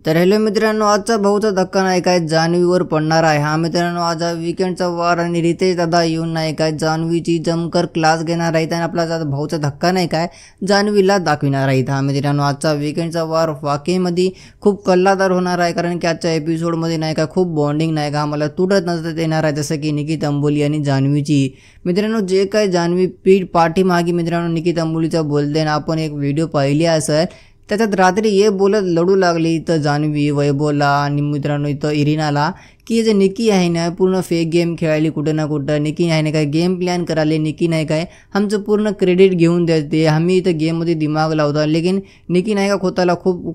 तर हॅलो मित्रांनो, आजचा भाऊचा धक्का नाही काय जान्हवीवर पडणार आहे। हा मित्रांनो, आज वीकेंडचा वार आणि रितेश दादा येऊन नाही काय जान्हवीची जमकर क्लास घेणार आहेत आणि आपला भाऊचा धक्का नाही काय जान्हवीला दाखविणार आहेत। हा मित्रांनो, आजचा वीकेंडचा वार वाकईमध्ये खूप कल्लादार होणार आहे, कारण की आजच्या एपिसोडमध्ये नाही का खूप बॉन्डिंग नाही का आम्हाला तुटत नजर येणार आहे, जसं की निकिता अंबोली आणि जान्हवीची। मित्रांनो, जे काय जान्हवी पाठीमागे मित्रांनो निकिता अंबोलीचा बोलते ना, आपण एक व्हिडिओ पाहिली असेल, त्याच्यात रात्री ये बोलत लढू लागली इथं जान्हवी वैभवला आणि मित्रांनो इथं इरिनाला की जे निकी आहे ना पूर्ण फेक गेम खेळायली कुठं ना कुठं। निकी आहे ना काय गेम प्लॅन करायला, निकी नाही काय आमचं पूर्ण क्रेडिट घेऊन देते, आम्ही इथं गेममध्ये दिमाग लावतो, लेकिन निकी नाही का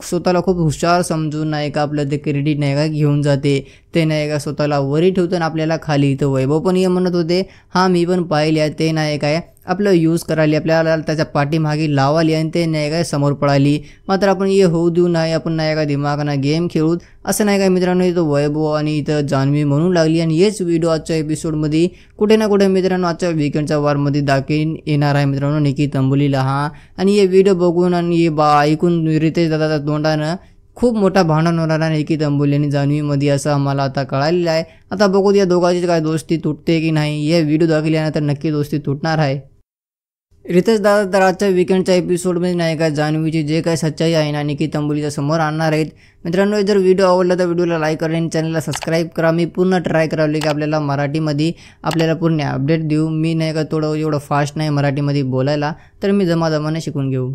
स्वतःला खूप हुशार समजून नाही का आपलं ते क्रेडिट नाही का घेऊन जाते, ते नाही का स्वतःला वरी ठेवतं आणि आपल्याला खाली। इथं वैभव पण हे म्हणत होते, हां मी पण पाहिले आहे, ते नाही काय आपलं यूज करायली, आपल्याला त्याच्या पाठीमागे लावाली आणि ते नाही काय समोर पळाली, मात्र आपण हे होऊ देऊ नाही, आपण नाही का दिमागानं गेम खेळू असं नाही काय। मित्रांनो, इथं वैभव आणि इथं जान्हवी म्हणू लागली आणि हेच व्हिडिओ आजच्या एपिसोडमध्ये कुठे ना कुठे मित्रांनो आजच्या वीकेंडच्या वारमध्ये दाखवून येणार आहे मित्रांनो निकिता अंबोलीला। हां, आणि हे व्हिडिओ बघून आणि हे ऐकून रितेश दादाच्या तोंडानं खूप मोठा भांडण होणार आहे निकिता अंबोली आणि जान्हवीमध्ये, असं आम्हाला आता कळालेलं आहे। आता बघू या दोघांची काय दोस्ती तुटते की नाही, हे व्हिडिओ दाखवल्यानंतर नक्की दोस्ती तुटणार आहे। रितेश दादा तर आजच्या वीकेंडच्या एपिसोडमध्ये नाही का जान्हवीची जे काय सच्चाई आहे ना निकिता अंबोलीच्या समोर आणणार आहेत। मित्रांनो, जर व्हिडिओ आवडला तर व्हिडिओला लाईक करा आणि चॅनलला सबस्क्राईब करा। मी पूर्ण ट्राय करावले की आपल्याला मराठीमध्ये आपल्याला पूर्ण अपडेट देऊ। मी नाही का थोडं एवढं फास्ट नाही मराठीमध्ये बोलायला, तर मी जमाजमाने शिकून घेऊ।